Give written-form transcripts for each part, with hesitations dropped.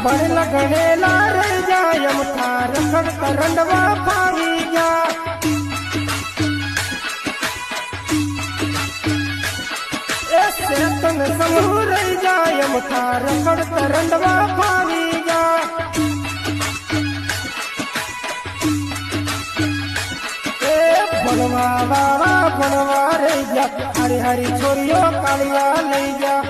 ભણેલા ગણેલા રહી જાય અમથા રખડતા રંડવા ફાવી જા એ સેતન સમૂહ રહી જાય અમથા રખડતા રંડવા ફાવી જા એ ભણવા વાળા ભણવા રહી જા હારી હારી છોરીઓ કાળિયા લઈ જા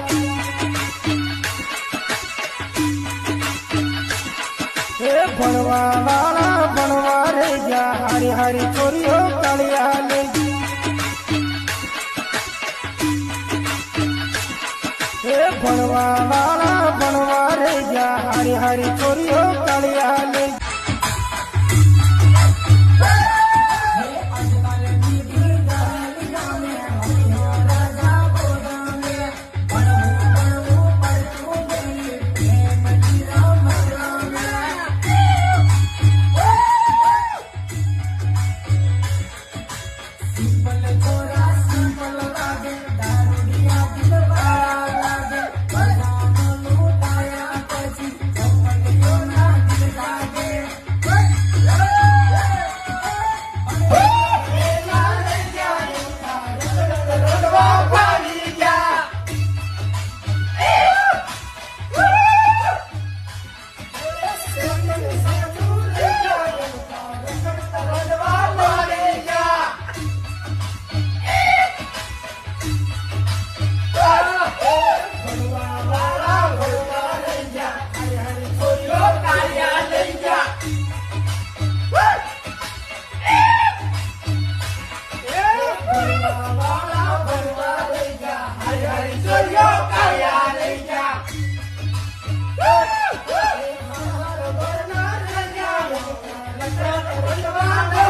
ભણવા વાળા ભણવા રહી જા હારી હારી છોરીઓ કાળિયા લઈ ભણવા વાળા ભણવા રહી જા હારી હારી છોરીઓ કાળિયા લઈ Bye.